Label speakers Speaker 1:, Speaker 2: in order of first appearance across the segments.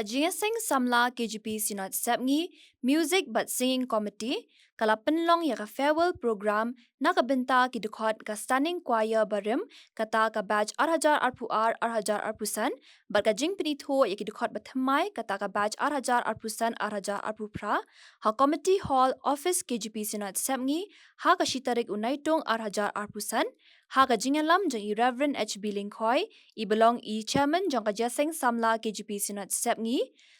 Speaker 1: Kajingsing samla KGP sinat sepngi music but singing committee kala penlong ya ka farewell program na kabenta ki dukhat ka stunning choir barim kata ka batch 8000 bar ka jing pini tho ya ki dukhat bathamai kata ka batch 8000 ha committee hall office KGP sinat sepngi ha ka shitarik unaitung 8000 ha ka jingalam jang i Reverend HB Lingkhoi i belong i chairman jang ka jaseng samla KGP sinat sepngi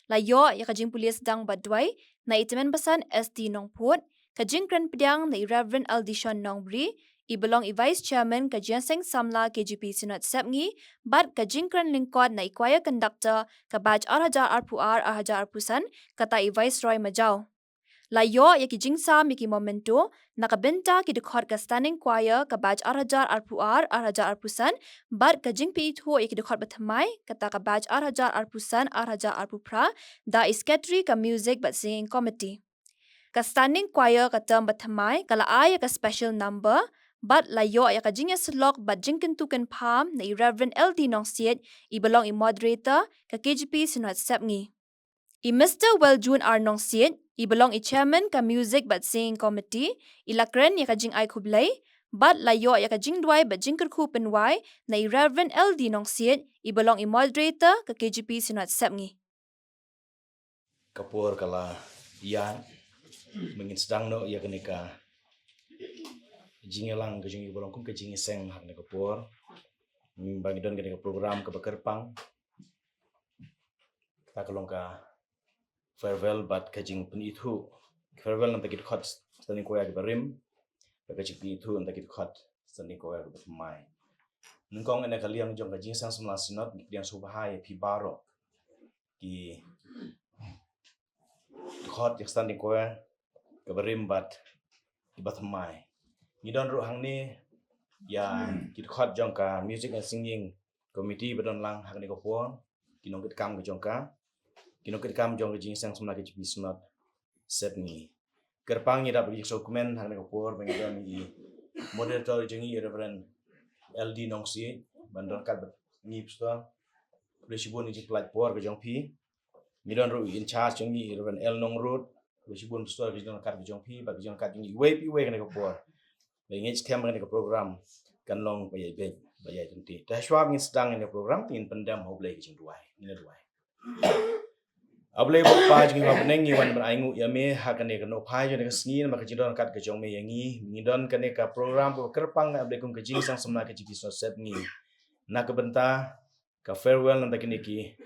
Speaker 1: la yo ya ka jing police dang badwai na itemen basan ST Nongput ka jing kran pediang na i Reverend Aldishon Nongbri i belong i vice chairman ka jaseng samla KGP sinat sepngi bat ka jing kran lingkod na i choir conductor ka batch 8000 kata i viceroy majau la yo ya ki jingsa miki momento nakabenta ki dekhot ka stunning choir ka batch 8000 bat ka jingpi tho ya ki dekhot bathamai kata ka batch 8000 da isketri ka music but singing committee ka stunning choir ka term bathamai kala ay ka special number but la yo ya ka jingya slok but jingkin tukan pham na i Reverend LD Nongsiet i belong i moderator ka KGP sinat sepngi I Mr. Weljun Arnong Siet, I belong I chairman ka music but singing committee, I lakren ya ka jing ay kublay, but layo ya ka jing dway but jing kerku penway, na I Reverend LD Nong Siet, I belong I moderator ka KGP sinat sepngi.
Speaker 2: Kapur kala yan, mengin sedang no ya kenika jingelang ke jingi bolong kum ke jingi seng hak ne kapur, bagi don kenika program ke bekerpang, tak kelong ka farewell bat kajing penithu farewell nanti kita khot standing koya ke barim kajing penithu nanti kita khot standing koya ke bermai nungkong ene kaliang jong kajing sang semla sinot yang subahai pi baro ki khot yang standing koya ke barim bat ki bermai ni don ru hang ni ya kita khot jong ka music and singing committee bedon lang hang ni ko pon kinong kita kam ke jong ka Kino kam jong jing sang semla ke jipis not set ni. Kerpang ida bagi dokumen hang ko por bangidon ni moderator jingi Reverend LD Nongsi bandon kat ni psta presibun ni plat por ke jong pi. Midon ru in charge jingi Reverend L Nong Road presibun psta ke jong kat ke jong pi bagi jong kat jingi we pi we ke ko por. Lengi scam ke ko program kan long bayai bayai tenti. Dah swab ni sedang ni program tin pendam hoblai ke jong duai. Ni duai. Ablay bapa jingi mapneng ni wan beraingu ya me hakane kano pai jone kesni maka jidon kat ke jong me yangi ngidon kane ka program ko kerpang ablay kum ke jing sang semna ke jipi set ni na ke benta ka farewell nanda kini ki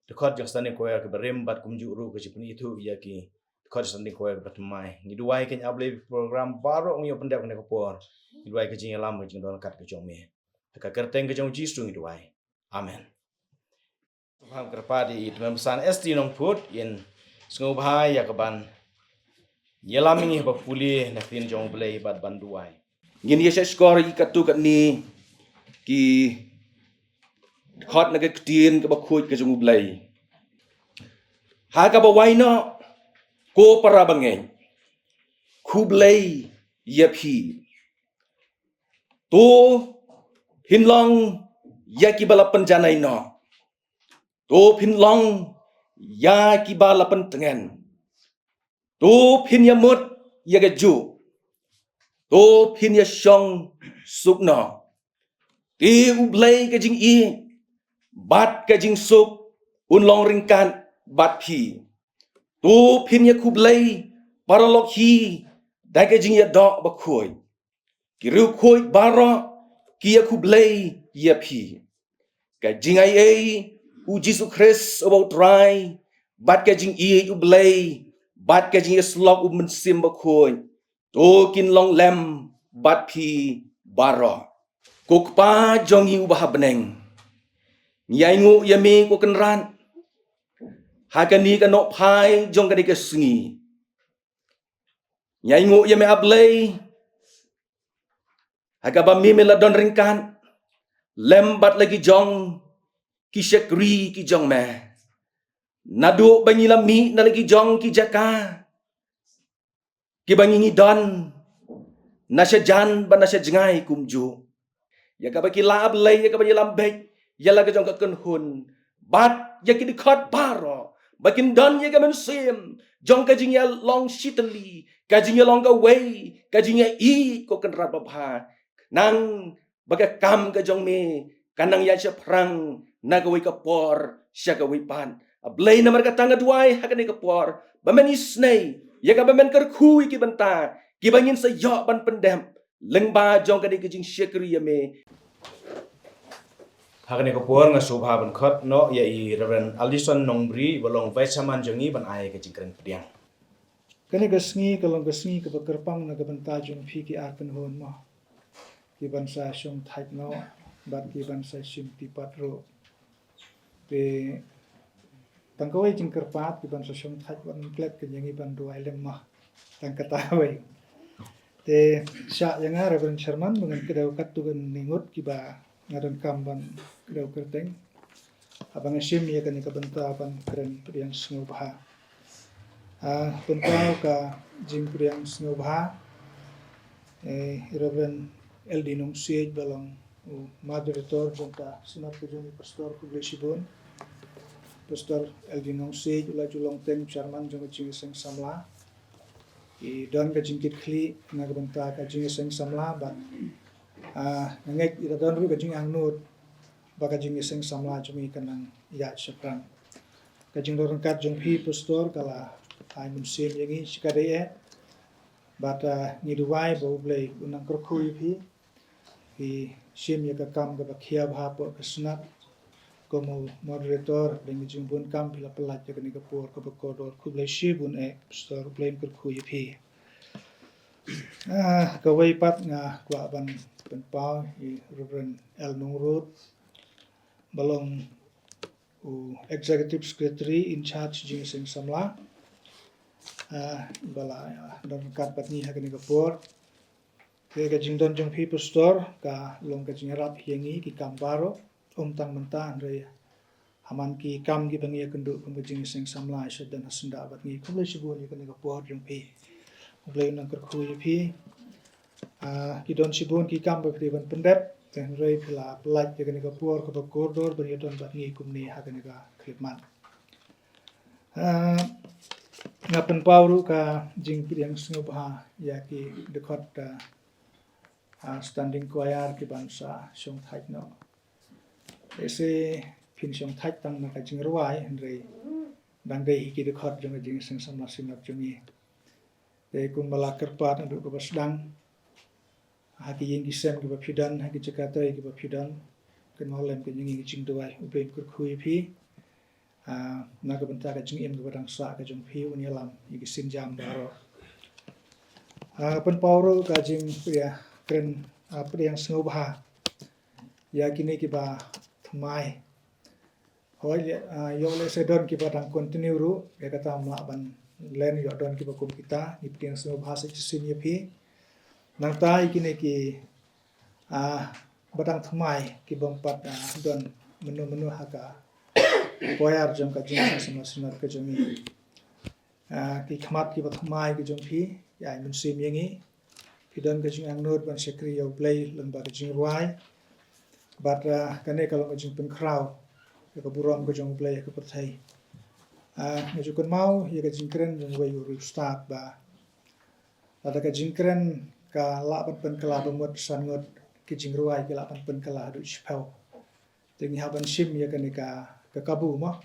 Speaker 2: dekot jong stane ko ya ke berim bat kum juru ke jipni itu ya ki dekot stane ko ya ke batmai ni duai ken ablay program baro ngi pendap kane ko por ni duai ke jing lam ke jidon kat ke jong me ka kerteng ke jong jisu ni duai amen Faham kerpadi dengan pesan ST Nongput in sengubhai ya keban yelami ba puli na tin jong blay bad banduai
Speaker 3: ngin yesa skor i katu kat ni ki khot na ke tin ke ba khut ke jong blay ha ka ba wai no ko para bangen khu blay ya phi to hinlong ya ki bala penjanai no to phin long ya ki ba la pen tengen to phin ya mut ya ga ju to phin ya shong suk no ti u blai ka jing i bat ka jing suk un long ring kan bat phi to phin ya khu blai paralok hi da ka jing ya do ba khoi ki ru khoi baro ki ya khu blai ya phi ka jing ai u Jesus Christ about try bat ka jing i u blay bat ka jing slok u men sim ba khoi to kin long lem bat phi baro kok pa jong i u ba beneng nyai ngu yami ko kan ran ha ka ni ka no phai jong ka de ka sngi nyai ngu yami ablay ha ka ba mi me la don ringkan lem bat lagi jong ki shekri ki jong me nadu banyi lami na lagi jong ki jaka ki banyi don na jan ban na jengai kumju ya ka ba ki lab lay ya ka ba lam bek ya la ka jong ka kun hun bat ya ki khot baro Makin dan ye gamen sim. Jong kajinya long shitali. Kajinya long ka way. Kajinya I ko kan rababha. Nang baga kam ka jong me. Kanang ya siya perang. Nagaway ka por. Siya gaway pan. Ablay na marga tanga duay. Hakanay ka por. Bamen isnay. Ya ka bamen karkuy ki banta. Kibangin sa yo ban pendem. Lengba jong kadi kajing syakri ya me.
Speaker 2: Hakani ko puan nga subha ban khot no ya I Reverend Alison Nongbri balong vice chairman jongi ban ai ka jingkren pediang.
Speaker 4: Kani gasngi kalong gasngi ka bakarpang na gabanta jong phi ki arkan hon mo. Ki bansa syong thait no bat ki bansa sim ti patro. Te tangkawai jing kerpat ki bansa syong thait ban klet ke yangi ban do ailem mo. Tang katawai. Te sya yang Reverend Sherman mengen kedau katugan ningut ki ba ngaran kamban kedau kerteng. Abang sim ya kani kabanta ban keren yang sengubha. Pentau ka jing priang sengubha Reverend Eldinong Siege balong moderator jangka sinat kejung pastor Kublesibon Pastor Eldinong Siege ula julong teng chairman jang jing seng samla I don ka jingkit kli nagbanta ka jing seng samla ba ngek ida don ru ka jing angnut ba ka jing seng samla jumi kanang ya syapran ka jing dorong kat jong pi pastor kala ai mun sim yangi sikade bata ngiduai bo blei unang korkui pi sim ya kam ga bakhia bha po kasnat como moderator dengan jimbun kam pila pelat ya kani kapur ka bakodor ku blei shibun pastor blame korkui pi ka wai pat nga kwa ban penpau I Reverend El Nungrut balong executive secretary in charge jing sing samla bala don kat patni hakani kapur ke jing don jong pi pastor ka long ka jing rap hiangi ki kambaro tang menta andre haman ki kam ki bangi kendu kum jing sing samla dan hasunda bat ngi kum le sibu ni kani kapur jong pi blai nang kerkhu pi ki don sibun ki kam ba ban pendep dan rei pila pelat kani kapur ka bakordor bani don bat ngi kum ni hakani ka khidmat ngapen pauru ka jing yang sengubha ya ki dekot standing choir ki bansa syong thait no ese pin syong thait tang na ka jing ruai andre dang dei ki dekot jong jing seng samla sinap jongi de kun bala kerpat ndu ko basdang haki yeng ki sem ki ba phidan haki jakarta ki ba phidan ken holem ke jing jing duai upen kur khui pi naga benta ka jing em ka badang sa ka jong pi unyalam igi sinjam baro pen pauro ka jing ya kren priang sengubha ya kini ki ba thmai hoi yo le sedon ki badang continue ru ya kata ma ban len yo don ki ba kum kita ni priang sengubha sa sin ye pi nang tai kini ki badang thmai ki bompat don menu haka koyar jong ka jing sama sinar ka jongi ki khamat ki bathmai ki jong phi ya mun sim yengi pidon ka jing angnot ban sekri yo play lon ba jing ruai but kane kalau ka jing pen kraw ka burom ka jong play ka perthai ne ju kon mau ya ka jing kren jong wei ru start ba ada ka jing kren ka la ban pen kala bamot san ngot ki jing ruai ki la ban pen kala du chpau tengi haban sim ya kane ka kabu mo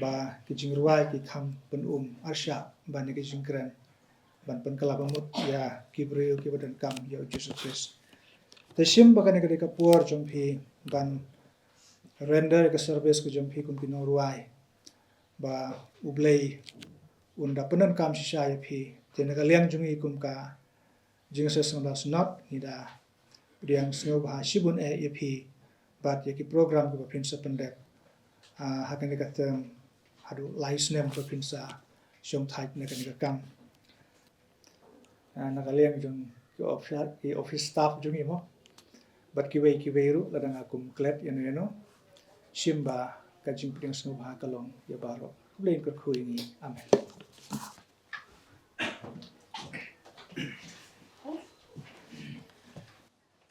Speaker 4: ba ki jing ruai ki kham pen arsha ba ne ki jing kren ban pen kala bamut ya ki breu ki badan kam ya Jesus Christ te sim ba kane ka puar jong phi ban render ka service ko jong phi kum pino ruai ba ublei unda penan kam sisa ya phi te ne ka liang jong I kum ka jing ses ngas not ida riang snow ba sibun ya phi bat ya ki program ko phin sa pendek hakan ka term hadu license ko phin sa syong thait ne kan ka kam nakaliang jong ki office staff jong imo bat ki wei ru ladang akum klet yano simba ka jing priang snow ba kalong ya baro blain ko khui ni amen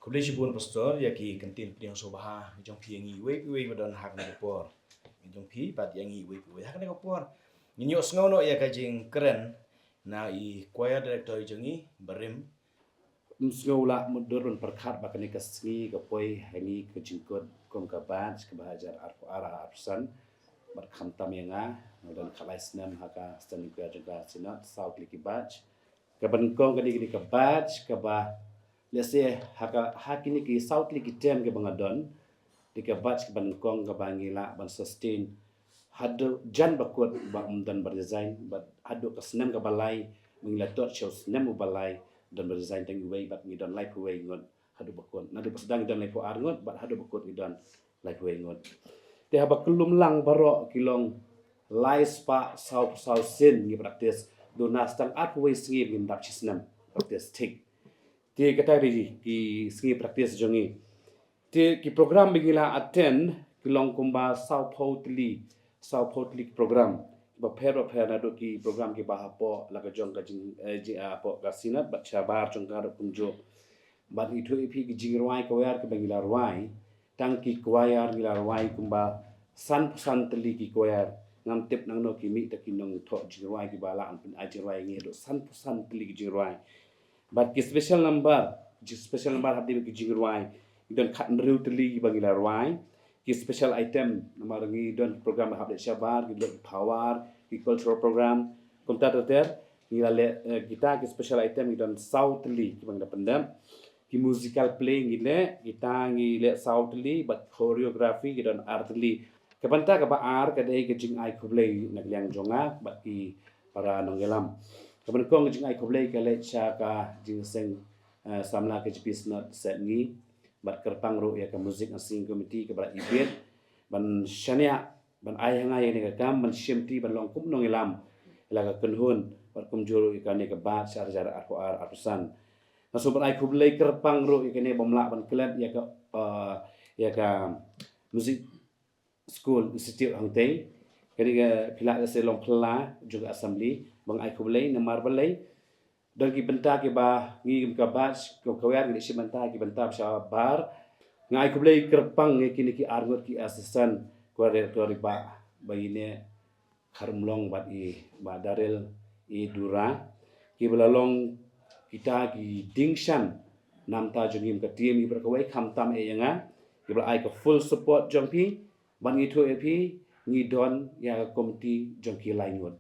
Speaker 2: Kublesibon pastor ya ki kantin pediang sobaha jong piangi wei badon hak na kapur jong phi bat yang i we hakne ko por ni nyos ngono ya ka jing keren na i choir director jong i barim
Speaker 5: Msngula mudurun perkat bakani kasngi kapoi hani kejingkut kom kaban kebahajar ara arsan berkham tamianga dan khalai snam haka stani ka jaga sinat south likibaj kaban kong kadi kabaj kaba lese haka hakini ki south likitem ke bangadon dikabaj kaban kong kabangila ban sustain hadu jan bakut ba dan berdesign but hadu kasnam kabalai menglatot shows nemu balai dan berdesign tang way bat ngi don life way ngot hadu bakon nadu pasdang don life ar ngot bat hadu bakon ngi don life way ngot te haba kelum lang baro kilong lai spa sau sin ngi praktis donas tang art way singi ngi dap chisnam praktis tik te kata ri ki singi praktis jongi te ki program bigila attend kilong kumba sau potli program ba phero na do ki program ki bahapo la ka jong ka jing po ka sinat ba chabar jong ka kumjo ba ni thu ipi ki jing rwai ko yar ki bangila rwai tang ki kwayar ngila rwai kumba san tli ki kwayar ngam tip nang no ki mi ta ki nong tho jing rwai ki bala an pin a jing rwai ngi do san tli ki jing rwai ba ki special number habdi ki jing rwai don khat nriu tli ki bangila rwai ki special item namar ngi don program habde shabar ki don power ki cultural program komta ter ngi le kita ki special item ngi don southly ki bangda pendam ki musical play ngi le kita ngi le southly but choreography ki don artly kapanta ka ba ar ka dei ki jing ai khublei nagliang jonga ba ki para nongelam kapan kong jing ai khublei ka le cha ka jing seng samla ke jpis not set ngi bat kerpang ro ya ka music and singing committee ka bara ibet ban shania ban ai hangai ne ka kam ban shimti ban long kum nong ilam la ka kunhun bat kum juro ka ne ka ba sar jar ar arsan maso ban ai kublai kerpang ro ya ne bomla ban klab ya ka music school institute hangtei kadi ka pila se long pla juga assembly bang ai kublai na marbalai dan ki benta ki ba ngi ka batch ko kawar ni si benta ki benta sa bar ngai ko blai kerpang ngi kini ki arngot ki assistant ko director ba bayine kharmlong bat i ba darel i dura ki belalong kita ki dingshan namta jungim ka team i berkawai khamtam e yanga ki bla ai ko full support jongpi ban ngi thu epi ngi don ya komiti jongki laingot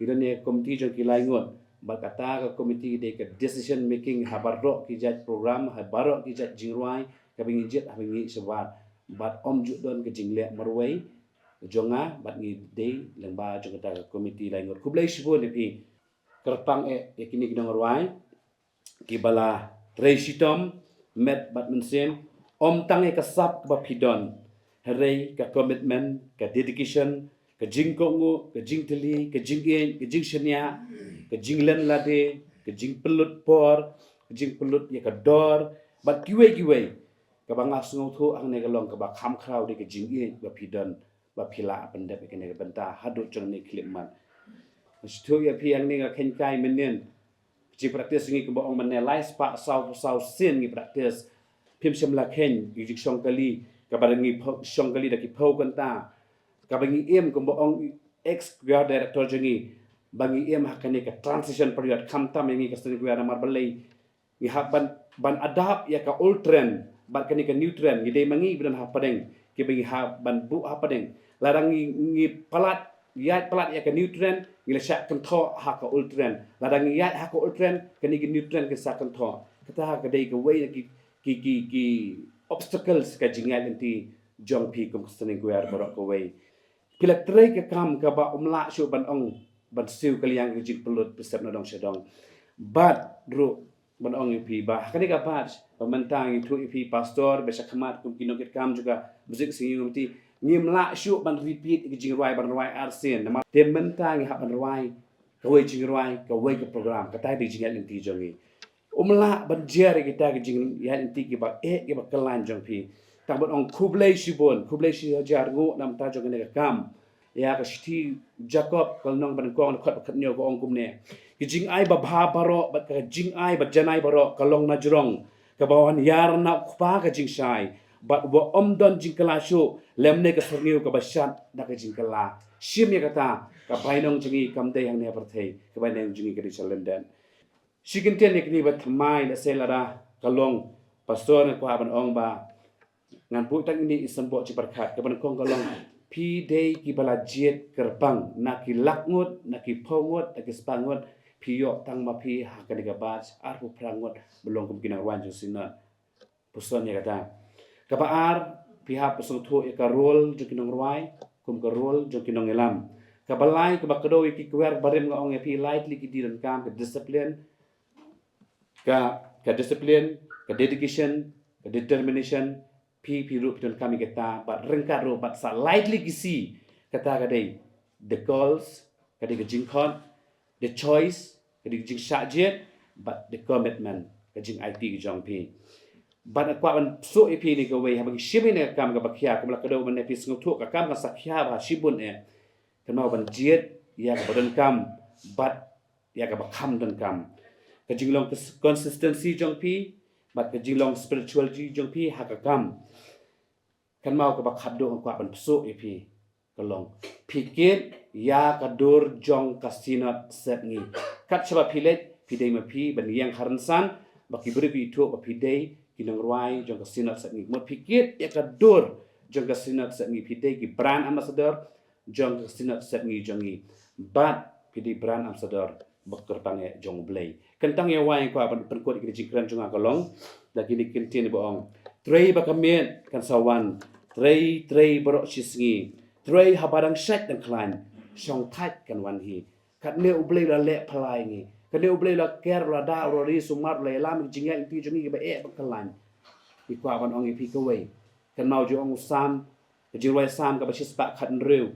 Speaker 5: idon ne komiti jongki laingot bakata ka committee de ka decision making habarro ki jat program habarro ki jat jingruai ka bingi jet ha bingi sebat bat om ju don ke jingle marwai jonga bat ngi de lengba jongta ka committee lai ngot kublai shibo ne pi kerpang yakini ki dongruai ki bala reisitom met bat mensen om tange ka sap ba pidon herei ka commitment ka dedication ka jingkongu ka jingteli ka jingen ka jingshania ka jinglen lade ka jing pelut por ka jing pelut ya ka dor bat kiwe ka banga sungu thu ang ne galong ka ba kham khrau de ka jingin ba pidon ba phila pandap ka ne banta hadu chong ne klipman stu ya pi ang ne ka khen kai menen ji practice ngi ko ba ong mane lai spa sau sin ngi practice phim semla khen gi jing kali ka ba ngi shong kali da ki phau kan ta ka ba ngi em ko ba ong ex director jengi bagi ia mahakane ka transition period kamtam yang ka studi kuya namar balai ni haban ban adapt ya ka old trend ban kani ka new trend gide mangi bidan hapadeng ki bagi ha ban bu hapadeng larang ngi palat ya ka new trend ngila syak kan tho ha ka old trend larang ya ha ka old trend kani ka new trend ka sak kan tho kata ha ka dei ka way ki obstacles ka jingal inti jong pi kum studi kuya barok ka way kila trai ka kam ka ba umla syu ban ong ban siu kaliang ujik pelut pesep nadong sedong bat ru ban ong ipi ba kani ka bat pemantang itu ipi pastor besa khamat kum kinokit kam juga muzik singing umti ngimla syu ban repeat jing rwai ban rwai arsen nama temantang ha ban rwai kawai jing rwai kawai ke program kata di jingal inti jongi umla ban jer kita jing ya inti ki ba ki ba kelan jong pi tang ban ong kublai shibon kublai shi jar ngu nam ta jong ne kam ya ka shti jacob kal nong ban kong khat khat nyo ko ong kum ne ki jing ai ba bha baro ba ka jing ai ba janai baro kalong na jrong ka bawan yar na khpa ka jing sai but wa don jingkala shu lemne ka sorniu ka bashat na ka jingkala shim ya kata ka bainong jingi kamde hang ne parthei ka bainong jingi ka di chalenden shikinten ekni ba thamai la selara kalong pastor ko aban ong ba ngan pu tang ini isambo ci barkat ka ban kong kalong pi dei ki bala jet kerbang na ki lakngut na ki pongut na ki spangut pi yo tang ma pi ha ka diga bach ar pu prangut belong kum kinang wan jusina puson ya kata ka ba ar pi ha pusung thu e ka rol ju kinong ruai kum ka rol ju kinong elam ka balai ka ba kado ki kwer barem nga ong e pi lightly ki diran kam ka discipline ka discipline ka dedication ka determination pi rup don kami kata but rengka ro but sa lightly gisi kata kadai the goals kadai ke jingkon the choice kadai jing shajet but the commitment kadai IT ke jong pi but akwa ban so ep ni ka wei ha bagi shimine kam ka bakhya kam la kado ban pi sngok thu ka kam ka sakhya ba shibun e kama ban jet ya ka don kam but ya ka bakham don kam ka jinglong consistency jong pi but ka jinglong spirituality jong pi ha ka kam kan mau ka bakhad do ko ban pso epi kalong pikit ya kadur jong kasinat setngi kat chaba pilet pidei ma pi ban yang haransan baki beri pi thu ba pidei kinang ruai jong kasinat setngi mo pikit ya kadur jong kasinat setngi pidei ki brand ambassador jong kasinat setngi jongi bat pidei brand ambassador bakter tange jong blay kentang ya wai ko ban perkot ki jikran jong kalong lagi ni kintin boong trei bakamet kan sawan trei borok sisngi trei habarang shat dan klan song tat kan wan hi kat ne ublei la le phalai ngi kat ne ublei la ker la da ro ri sumar le lam jinga ti jongi ba e bakalan i kwa ban ong pi ko wei kan mau jo ong sam jirwai sam ka ba sis pa khat reu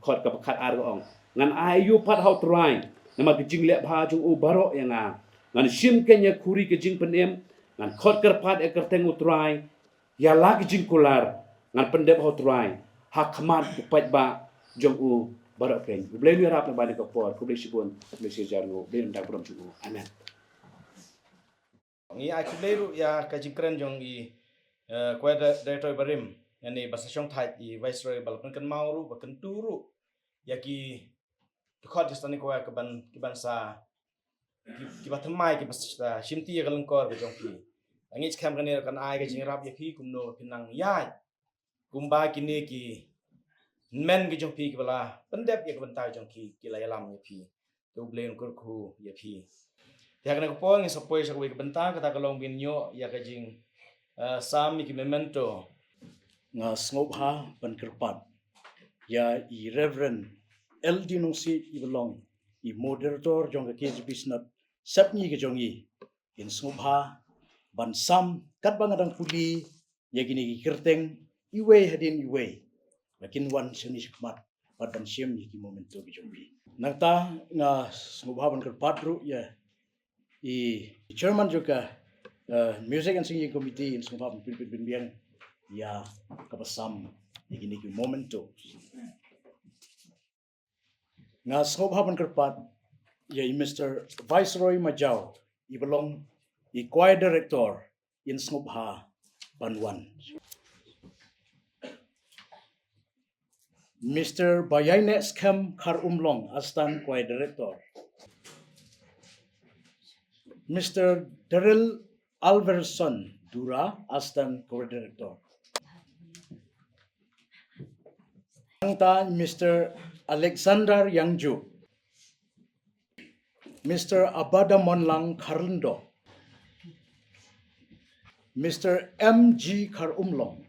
Speaker 5: khot ka khat ar ko ong ngan ai yu pat how try nama ki jing le bha jung u baro yanga ngan shim kenya khuri ke jing penem ngan khot ker pat e ker teng utrai ya lagi jing kular ngan pendep ho try hak khamat upat ba jong u baro pen blei ni rap na ba ko por ku blei sibon blei se jarno blei ndak prom chu amen
Speaker 2: ngi a chleru ya ka jingkran jong i kwa director barim yani basa shong thai i viceroy balpan kan mauru ba kan turu ya ki khot jistani ko ka ban sa ki bathmai ki bas shimti ya kalangkor ba jong pi angi kham kan kan ai ka jingrap ya ki kumno pinang ya kumba kini ki men ki jong pi ki bala pendep ya ban tai jong ki la yalam ya pi tu bleng kur khu ya pi ya kan ko pon ngi sapoi sa ko ki banta ka ta kalong bin nyo ya ka jing sam ki memento
Speaker 6: nga ngop ha ban kerpat ya i reverend eldino si i belong i moderator jong ka KGP snat sapni ke jong i in ngop ha ban sam kat bangadang puli ya gini ki kerteng iwe hadin iwe lakin wan seni khmat padan siem ni ki momento ki jong bi nangta nga ngop ha ban kerpat ru ya i chairman juga music and singing committee in ngop ha bin biang ya kapasam igini ki momento nga ngop ha ban kerpat ya i Mr. Viceroy Majau i belong i choir director in ngop ha banwan Mr. Bayayne Skam Khar Umlong astan choir director Mr. Daryl Alverson Dura astan choir director Angta Mr. Alexander Yangju Mr. Abada Monlang Kharlindo Mr. M.G. Khar Umlong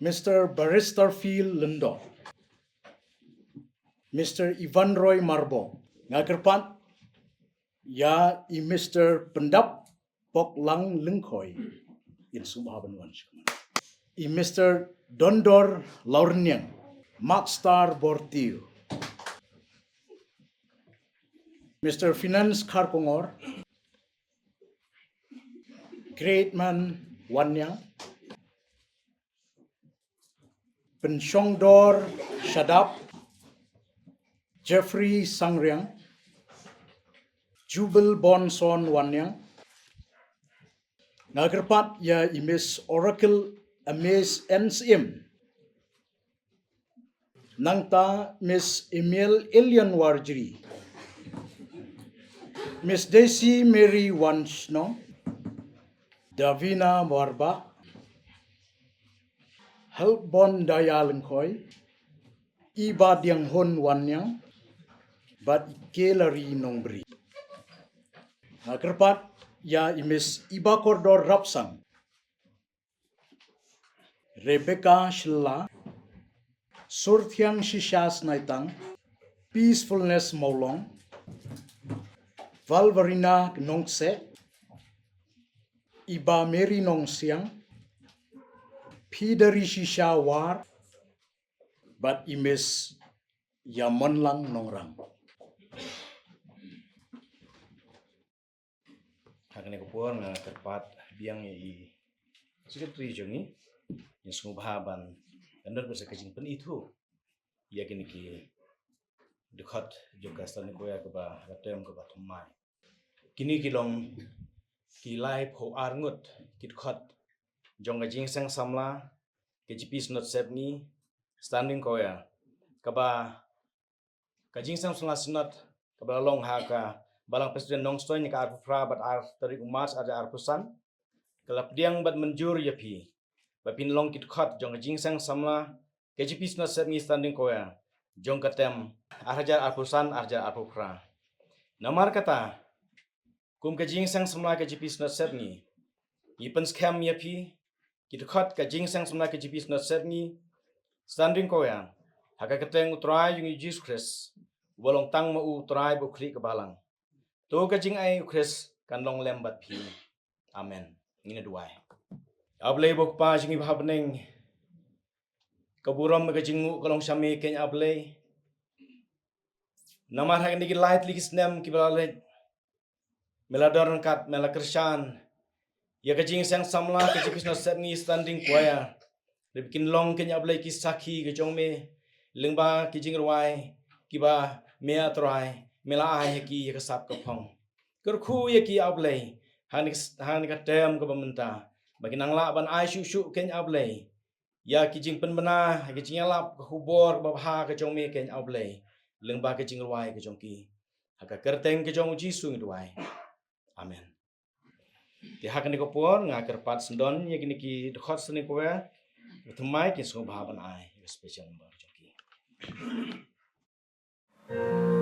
Speaker 6: Mr. Barrister Phil Lindo Mr. Ivan Roy Marbo ngakerpan ya i Mr. Pendap Pok Lang Lingkhoy in Subhaban Wansh i Mr. Dondor Laurniang Makstar Bortiu Mr. Finance Kharkongor Great Man Wanyang Pensyongdor Shadap Jeffrey Sangriang Jubel Bonson Wanyang Ngagerpat ya Miss Oracle Miss NCM. Nangta Miss Emil Elian Warjiri. Miss Daisy Mary Wanshno. Davina Warba. Helbon Dayalengkoi. Iba Diang Hon Wanyang. Bat Ikelari Nongbri. Ngagerpat ya Miss Iba Kordor Rapsang. Rebecca Shilla. Surthyang Shishas Naitang. Peacefulness Maulong. Valverina Nongse. Iba Mary Nongsiang. Pidari Shisha War. Bat Imis Yamonlang Nongrang.
Speaker 2: Hakni ko po nga terpat biang i secretary jongi yang sungbahaban andar sa kajing pen itu ya kini ki dekat juga stani ko ya ke ba latem ke ba thumai kini kilong kilai pho arngut kitkhot jong kajing sang samla KGP not sepni standing ko ya ke ba kajing sang samla sinot ke ba long ha ka balang presiden nongstoy ni ka arfra bat ar tarik umas ada arpusan kelap diang bat menjur yapi bapin long kit khot jong jing sang samla KGP snot set ni standing koya jong katem arhajar arpusan arjar arpufra namar kata kum kajing sang samla KGP snot set ni ipen scam yapi kit khot kajing sang samla KGP snot set ni standing koya haka keteng utrai yung Jesus Christ bolong tang ma utrai bu kli kebalang to kajing ai Chris kan long lembat pi amen ngina duai ablay bok pa jingi bhabneng kaburam kajing ngu kalong shami ken ablay namar hak ni light ligis nem kibalale melador kat melakrshan ya kajing sang samla kajing pisna set ni standing kwaya lebikin long ken ablay ki sakhi kajong me lengba kajing ruai kiba mea trai mela ai ki ka sap ka phong ker khu ye ki ablay han ka tem ka bamenta bagi nang la ban ai shu shu ken ablay ya ki jing pen bana ki jing lap ka hubor ba ha ka jong me ken ablay leng ba ka jing ruai ka jong ki ha ka kerteng ka jong jisu nduai amen ti ha kan ko por nga ker pat sendon ye ki ki khot sni ko ya thumai ki so ba ban ai special number jong ki
Speaker 7: Yeah.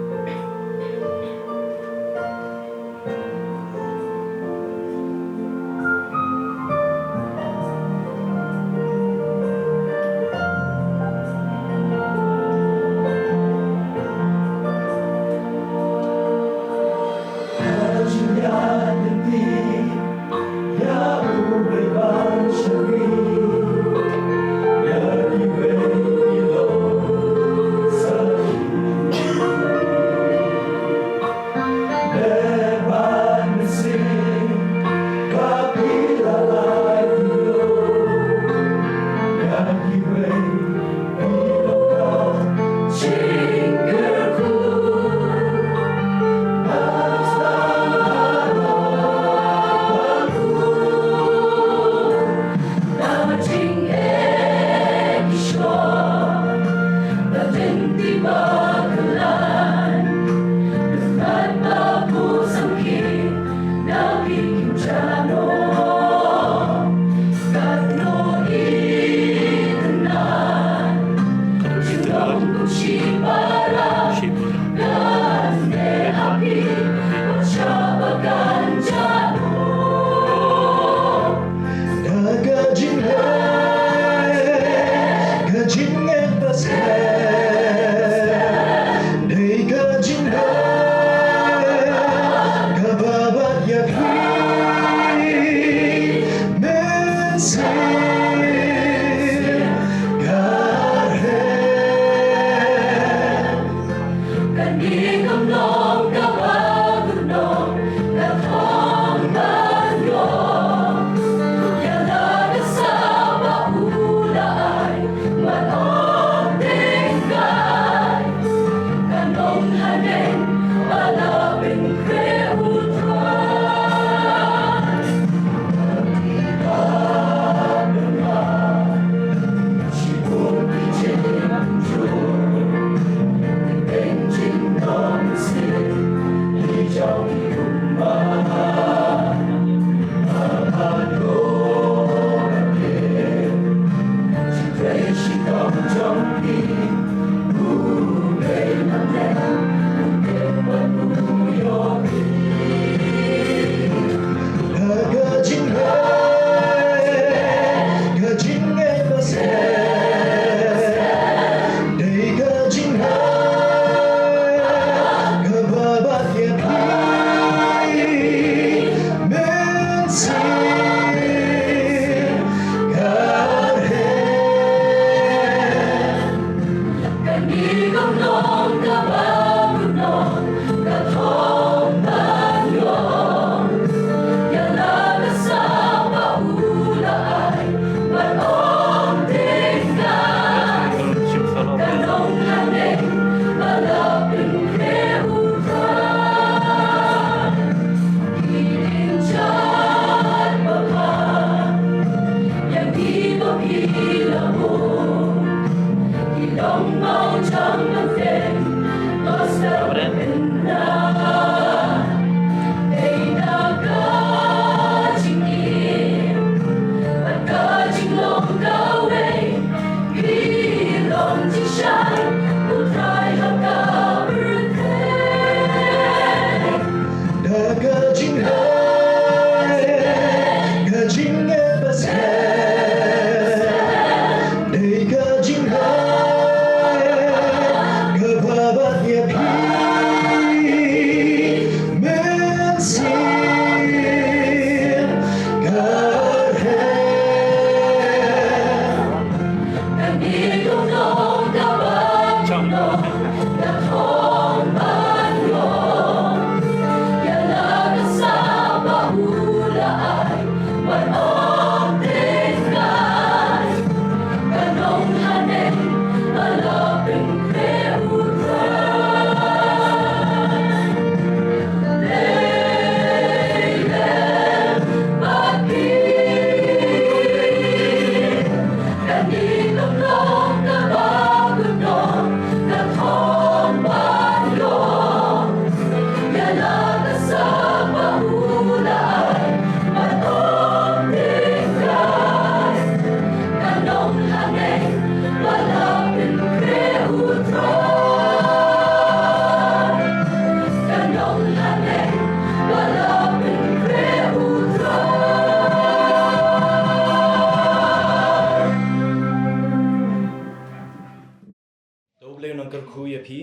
Speaker 2: phi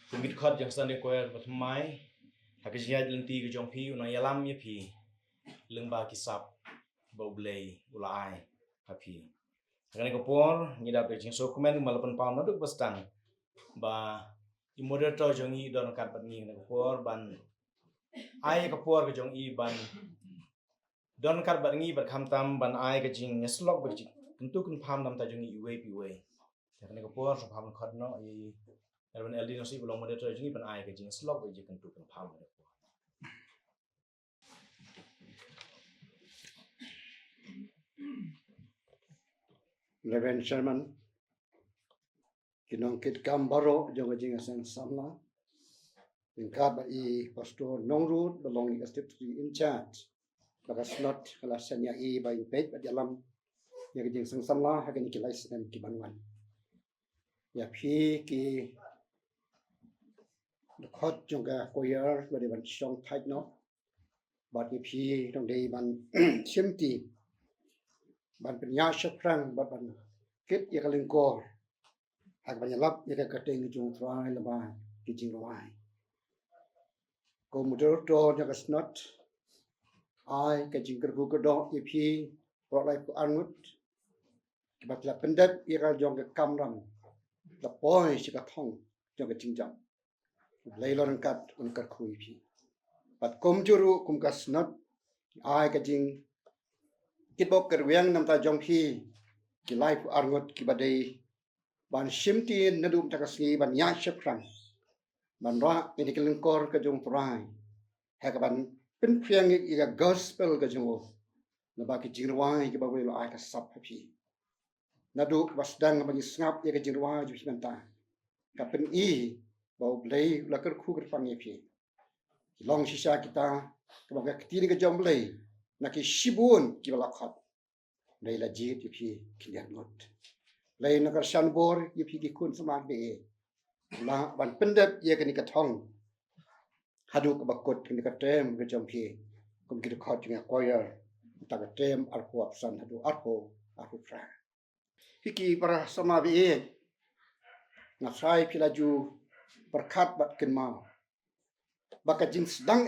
Speaker 2: kumit khot yang stan ko bat mai hak jiat lenti ke jong phi una yalam ye phi lengba kisap bau blei ulai ha phi Kani ko por ni da pe jing so komen malapan pound na duk bastang ba i moderator jong i don kat bat ni ko por ban ai ko por ke jong i ban don kat bat ni bat kham tam ban ai ke jing nyeslok bat jing tentu kun pham nam ta jong i we pi we kani ko por so pham khat no i erban LD no si belong moderator jong i ban ai ke jing slok bat jing tentu kun pham
Speaker 7: Reverend Sherman, kinong kit kambaro jonga jinga sang samla. Ingkab I Pastor Nongrud belonging as deputy in charge. Bagas not kala sanya I by page at yalam yang jing sang samla hagan kilais dan kibanwan. Ya phi ki the hot jonga koyer bade ban song tight no. But ki phi dong dei ban simti ban penya syafrang ban kit ya kalingkor hak ban yalap ya kateng jung trai laba kijing rawai ko moderator ya kasnot ai kijing kerbu kedo ip prolai ku angut kibat la pendat ya ka jong ke kamram la poi sika thong jong ke jingjam leilon kat unkat khu ip bat kom juru kum kasnot ai kijing kitbok kerwiang nam ta jong phi ki lai pu arngot ki badai ban shimti nadum takasni ban ya shapran ban ra ini kelengkor ke jong prai ha ka ban pin phiang i ga gospel ke jong na ba ki jirwai ki ba we lo ai ka sap phi nadu wasdang ban snap ya ke jirwai ju menta ka pin I bau blai la ker khu ker pang ye phi long shisha kita ka ba ka ti ni ke jong blai naki shibun ki bala khat dai la jit pi kilian ngot lai na kar shan bor pi ki kun sama be la ban pendat ye ka ni ka thong hadu ka bakot ni ka tem ka jom pi kum ki khat ni ko ya ta ka tem ar ko san hadu ar ko fra hiki para sama be na sai pi la ju perkhat bat ken ma baka jing sedang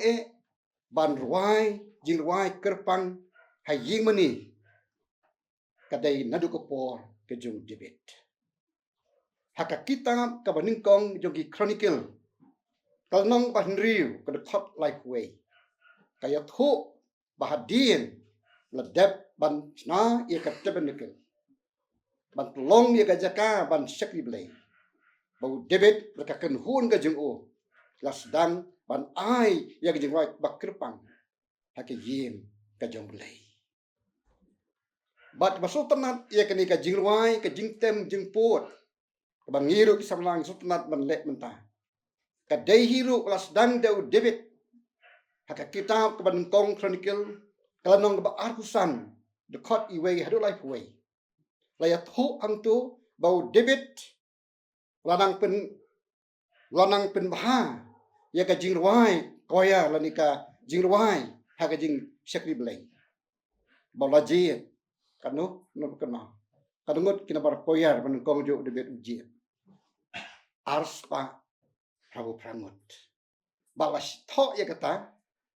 Speaker 7: ban ruai jing ruai kerpang hai ying mani kadai nadu ko por ke jung debit haka kita ka baning kong jogi chronicle kalnong ban riu ka the top like way kaya tho bahadien la dep ban na ye ka tabernacle ban long ye ka jaka ban shakri blay bau debit la ka kan hun ka jung o las dan ban ai ye ka jing ruai bak kerpang hake yin ka jong blai bat basultanat ia kini ka jingruai ka jingtem jingput ka bangiru ki samlang sultanat ban lek menta ka dei hiru kelas dan deu David haka kitab ka ban kong chronicle kala nong ba arkusan the court iway hadu life way laya tho angtu bau David lanang pen baha ia ka jingruai koya lanika jingruai haka jing syakri blai balaji kanu no kena kadungut kina bar koyar ban kong jo de bet uji arspa prabu prangut balas tho ya kata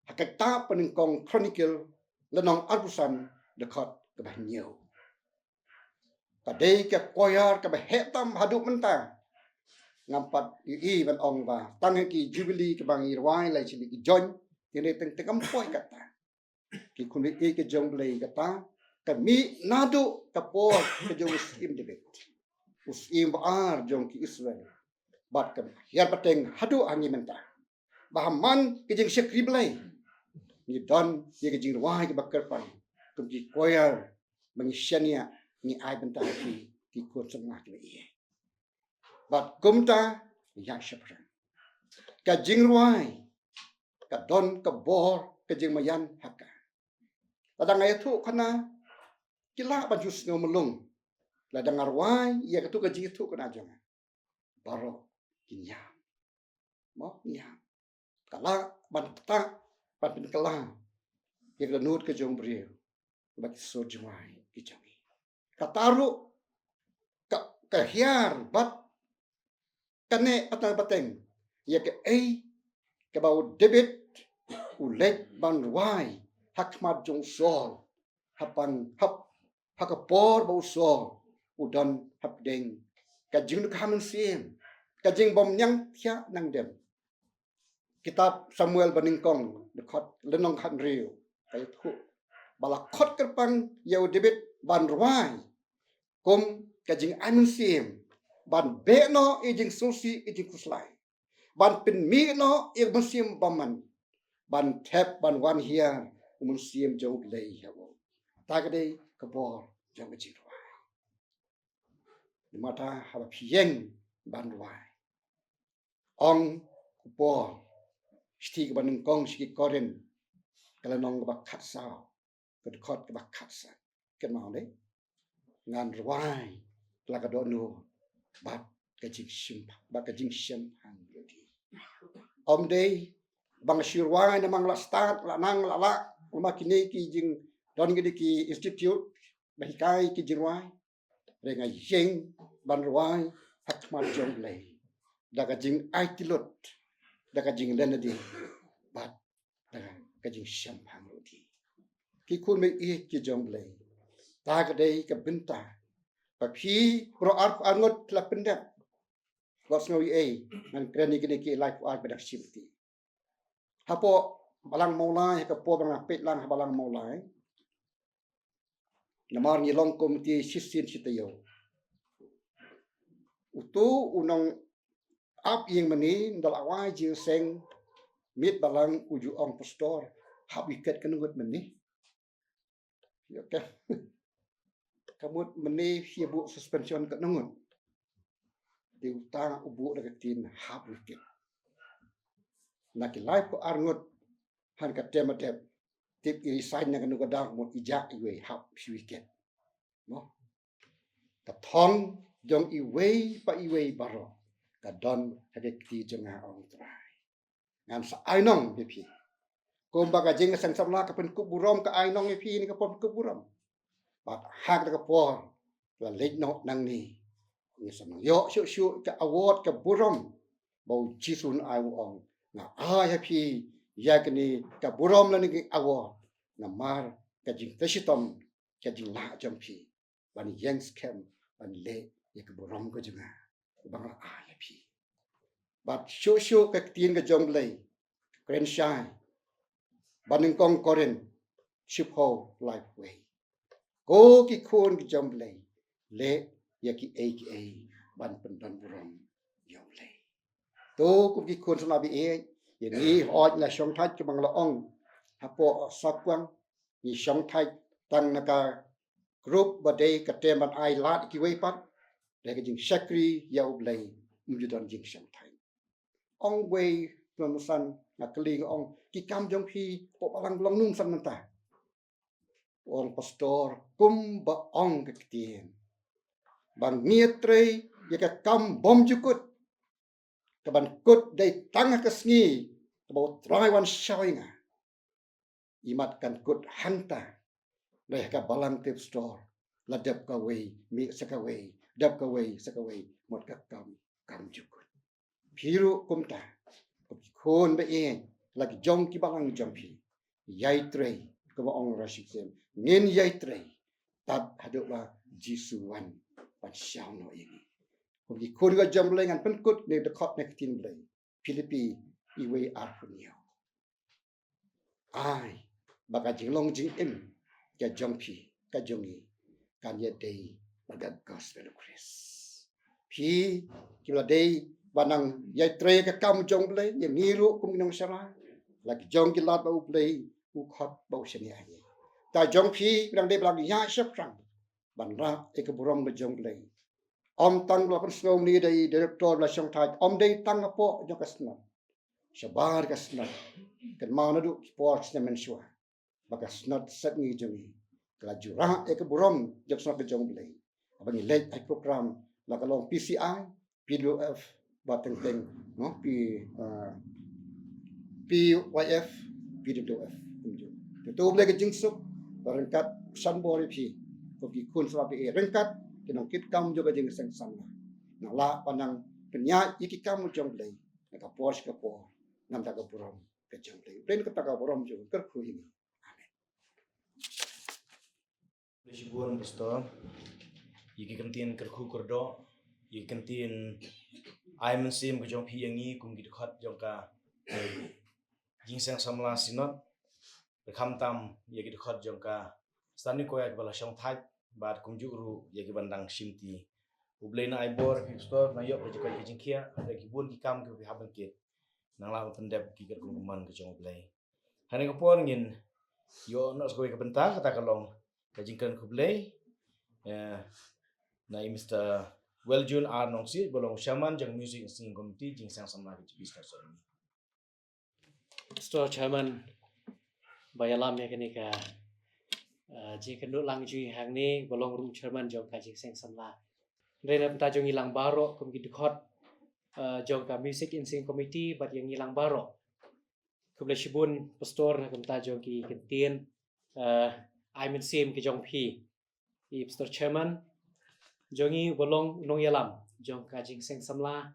Speaker 7: hakata peningkong chronicle lenong arbusan de khot ke banyo kadai ke koyar ke hetam hadu menta ngampat I ban ong ba tang ki jubilee ke bang irwai lai chili ki join kini teng tengam poi kata ki kuni ke jong blai kata kami nadu kapor ke jong muslim debit muslim bar jong ki Israel bat kan hiar pateng hadu angi menta bahaman ke jeng syakri blai ni don ye ke jing wai ke bakar pan kum ki koyar mengisyania ni ai benta ki ko semah ke ye bat kumta yang syapran ka jing wai ka don ka bor ke jing mayan haka ladang ayatu kana kila bajus no melung ladang arwai ia ketu ka jing tu kana jong baro kinya mo nya kala ban ta ban pin kala ye ka nut ke jong brio ba ki so jwai ki jangi kataru ka hiar bat kane patang pateng ya ke ke bau debit ulet ban ruai hakmat jong sol hapan hap hakapor bau sol udan hap deng kajing lu kamen sim kajing bom nyang tia nang dem kitab Samuel Baningkong dekat lenong kan riu kaya tu balakot kerpang yau debit ban ruai kum kajing amen sim ban beno ijing susi ijing kuslai ban pin mi no ir musim baman ban tap ban wan hiar musim jauh lei yawo tagade kabor jauh jing ruai mata haba pieng ban ruai ong kupor sti ban kong sti koren kala nong ba khat sao kedekot ba khat sa ken mau de ngan ruai la ka do nu bat ka jing sim ba ka jing sim hang di om de bang shirwai na mang la start la nang la la ma kini ki jing don gi ki institute ba kai ki jirwai re ngai jing ban ruai hak ma jong lei da ka jing ai tilot da ka jing len di bat da ka jing sim hang di ki kun me e ki jong lei ta ka dei ka binta pa phi pro ar angot la pendak Gos ngawi ngan kreni gini ki life ar bedak simti hapo balang maulai ka po bang pet lang balang maulai namar ni long komiti sisin sitayo utu unong ap yeng mani ndal awai ji seng mit balang uju ong pastor hab wiket kenungut mani oke kamut mani hibu suspension kenungut di utang ubu dekat tin hab wiket nakilai ko arngot han ka tematep tip irisan yang kanu kadang mo ijak iwe hap wiket no ka thong jong iwe pa iwe baro ka don hade ti jonga ong trai ngam sa ainong bepi ko baga jeng sang samla ka pen kuburom ka ainong epi ni ka pon kuburom bat hak ka por la lek no nang ni ni sam yo shu shu ka award ka burom bau jisun ai ong na ai happy yakni ka burom la ni award na mar ka jing tashitom ka jing la jampi ban yang scam ban le yak burom ko junga bang la ai happy bat shu ka tin ka jong lei kren shai baning kong koren ship ho life way ko ki khon ki jong lei le yaki aka ban pendan burom yong lei to ku ki khon sala bi ye ni hoj la shong thach ke bang la ong hapo sakwang ni shong thach tang naka group bade ka teman ai lat ki wei pat le ka jing shakri ya ublei mujudon jing shong thach ong wei tuan san na kling ong ki kam jong phi po balang long nung san manta ong pastor kum ba ong ka tien bang nietre ya ka kam bom jukut kaban kut dai tanga ka sngi about try one showing imat kan kut hanta le ka balang tip store la dep ka wei mi saka wei dep ka wei saka wei mot ka kam jukut phiru kumta khon be lagi jong ki balang jampi yai tre ko ong rashiksem ngin yai tre tat hadukla jisuan pan shao no ini Kogi khon ga jam le ngan penkut ne de khot nek tin le Philippi iwe arpunio ai baga jinglong jing im ka jampi ka jongi kan ye dei baga gospel of Christ phi kila dei banang ye tre ka kam jong le ye niru kum nong sara lagi jong ki lat ba u le u khot ba shani ai ta jong phi rang dei blang ya shap rang ban ra e ka burom ba jong le om tang la kan snom ni dei director la shong thai om dei tang apo jo kasna shabar kasna kan ma na du sports ne men shwa bagas not set ni jongi la jura e ka burom jok sna ka jong blei abang le ai program la ka long PCI PWF bateng teng no PYF PWF kunjo to ble ka jingsuk barangkat sanbori phi ko ki kun sla pe rengkat kinong kit kam jo ka jing sang sang na la panang penya iki kamu jong lei ka pors ka por nam ta ka purom ka jong lei len ka ta ka purom jong ker khu ini
Speaker 2: Shibun pastor. Yiki kantin kerku kerdo. Yiki kantin ai mensim ke jong pi yangi kum gitu khat jong ka jingsang samla sinot. Bekam tam yaki dekat jong ka stani ko yak bala shong thai bat kum juru yaki bandang shimti. Ublena ai bor pi pastor na yok ke jong jingkia ada kibun ki kam ke haban kit. Nang la pendep ki ker kum man ke jong ublei. Hani ko por ngin yo nos ko ke bentang kata kalong kajingkan kublay na Mr. Weljun Arnongsi bolong shaman jang music and singing committee jing sang samla ke business sorry.
Speaker 8: Mr. Chairman bayalam ya kini ka ji kenduk lang ji hang ni bolong room chairman jong ka jing seng samla rena penta jong ilang baro kum ki dikot jong ka music and singing committee bat yang ilang baro kuble shibun pastor na penta jong ki kentien I mean same ke jong pi i Mr. Chairman jongi bolong nong yalam jong ka jing seng samla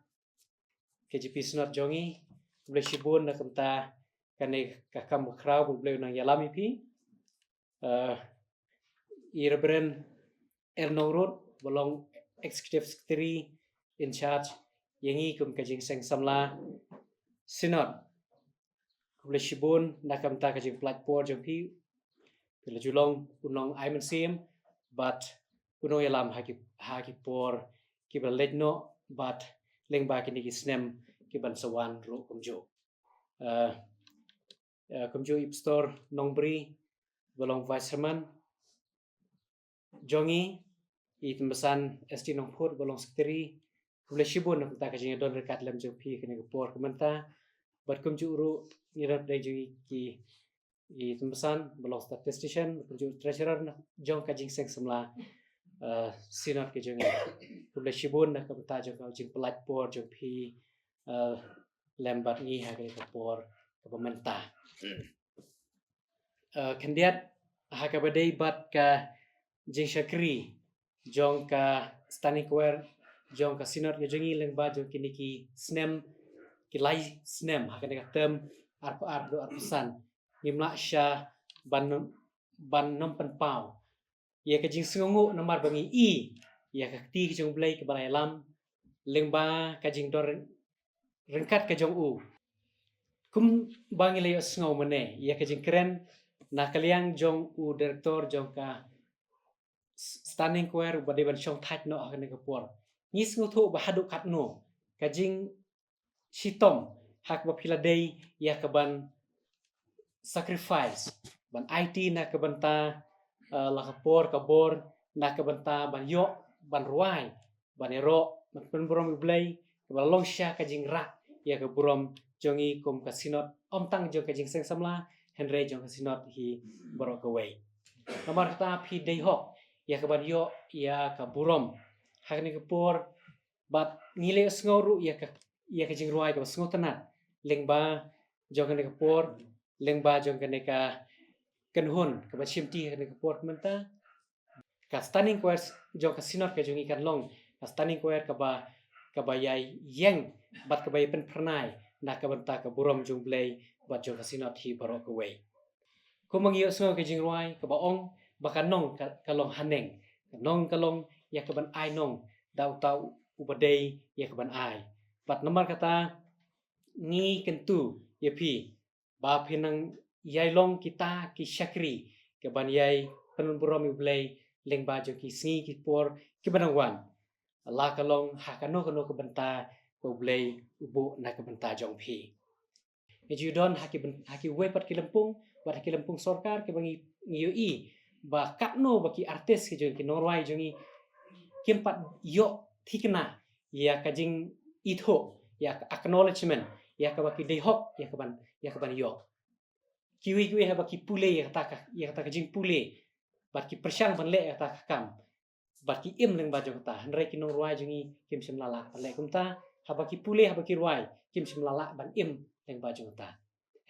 Speaker 8: KGP snot jongi kuble shibun na kenta kane kakam krau boleh nang yalam pi i Reverend Ernurut bolong executive secretary in charge yangi kum ka jing seng samla sinot kuble shibun na kenta ka jing platform jong pi Bila julong unong aiman sim, but unong yalam haki por kiba letno, but leng ba kini kisnem kiban sawan ro kumjo. Kumjo ipstor nongbri bolong vice chairman jongi itembesan ST nongput bolong secretary kubla shibun nak ta kajing don rekat lam jo pi kini por kumenta but kumjo ru nirap dai jongi ki i tembasan bolong statistician kunju treasurer na jong ka jing seng samla sinot ke jong kubla shibun na ka ta jong ka jing pelat por jong pi lembat ni ha ka por ka pementa kandiat ha ka badai bat ka jing shakri jong ka standing square jong ka sinot ke jong leng ba jong kini ki snem ki lai snem ha ka term ar do arpusan Nimla sya ban nom penpau. Ia ke jing sengongu nomor bangi i. Ia ke ti ke jong blai ke balai lam. Lengba ke jing dor rengkat ke jong u. Kum bangi leo sengau mene. Ia ke jing keren na kaliang jong u direktor jong ka standing square bade ban shong thaj no akane ke por. Ni sengu thu bahadu kat no. Ke jing sitom hak ba pila dei ia ke ban sacrifice ban IT na kabanta lakapor kabor na kabanta ban yo ban ruai ban ero ban penburom blai ban longsha kajing rak ya ka burom jongi kum kasinot omtang jong kajing seng samla henre jong kasinot hi borok away nomor ta pi dei hok ya ka ban yo ya ka burom hakni kapor bat ngile sngoru ya ka jing ruai ka sngo tanat lengba jong ka kapor lengba jong ka kanhun ka bachimti ka kapor menta ka standing square jong ka sinot ka jong ikan long ka standing square ka ba yai yeng bat ka ba pen pernai na ka banta ka burom jong blai bat jong ka sinot hi borok away ko mangyo so ka jing ruai ka ba ong ba ka nong ka long haneng ka nong ka long ya ka ban ai nong dau tau ubadei ya ka ban ai bat nomor kata ni kentu ya pi ba pinang yai long kita ki shakri ke ban yai penun burom blai leng ba jo ki singi ki por ki banangwan la ka long ha ka no ka banta ko blai ubu na ka banta jong pi e ju don ha ki we pat ki lempung ba ki lempung sarkar ke bangi ngiu i ba kat no ba ki artis ki jo ki norway jongi kimpat yo thikna ya ka jing itho ya acknowledgement ya ka ba ki dei hok ya ka ban yo kiwi ha ba ki pule ya ta ka jing pule bat ki persyang ban le ya ta kam bat ki im leng ba jong ta nre ki nong ruai jongi kim sim lala le kum ta ha ba ki pule ha ba ki ruai kim sim lala ban im leng ba jong ta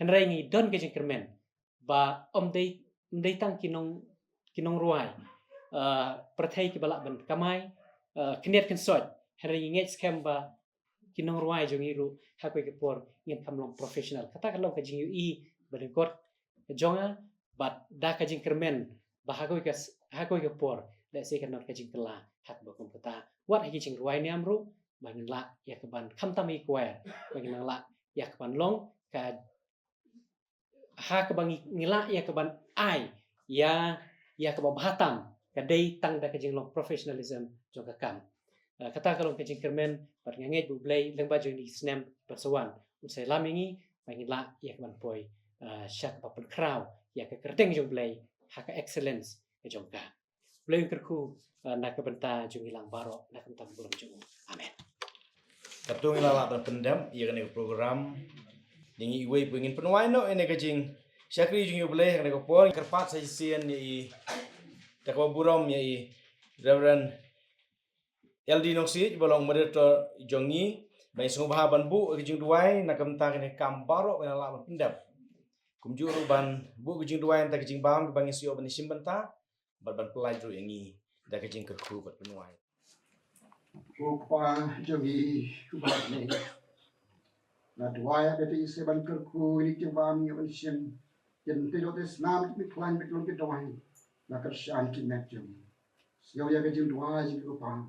Speaker 8: henre ngi don ke jing kermen ba dei tang ki nong ruai perthai ki bala ban kamai kniat kan sot henre ngi ngech kem ba kinong ruai jong iru hakoi ke por ngin kamlong professional kata kalong ka jing yu i berikot jonga bat da ka jing kermen ba hakoi ke por da se kan ka jing kala hak ba kom kata wat haki jing ruai ni amru bangin la ya ke ban kham tam i kwer bangin la ya ke ban long ka ha ke bangi ngila ya ke ban ai ya ke ba bahatam kadai tang da ka jing long professionalism jong ka kam kata kalong ka jing kermen bat nganget bu blai leng ba jong di snem persawan usai lamingi bangin la ya ke ban poi syak ba pen kraw ya ke kerteng jong blai ha ka excellence ke jong ka blai kerku nak ke benta jong hilang baro nak benta burung jong amen
Speaker 2: Katung ila la pendam ia kena program yang iwe pengin penuai no ini kajing syakri jung boleh kena kopon kerpat sesian ni takwa buram ni Reverend LD Noksi bolong moderator jongi bai sungu bahaban bu kajing duai nak benta kena kambaro kena la pendam kumjuru ban bu kajing duai tak kajing bam bangi sio ban simbenta ban pelai dru yangi dak kajing kerku bat penuai
Speaker 7: Upa jogi kubat ni. Na dua beti seban kerku ini kebam yang mention. Yang tidak Islam itu plan betul kita doai. Na kersian kinet jogi. Siapa yang kerja dua jogi upa.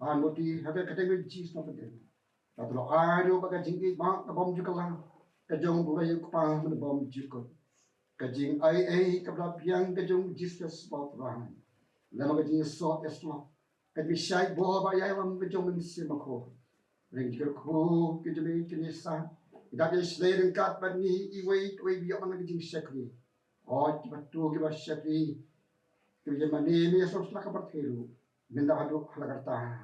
Speaker 7: An boti ada kategori cheese no pen. Na tu ado bagai jingki bang bom juga lah. Kejong boleh upa men bom juga. Kejing ai kabla piang kejong Jesus bot rahan. Lama kejing so Islam. Kami syait boh bayai lam kejong misi makho. Ring kerku kejong kinisa. Kita display ringkat bani iway biak mana kejing syakri. Oh batu kita syakri. Kejong mani ni esok selaka bertelu. Minta aduk halakarta.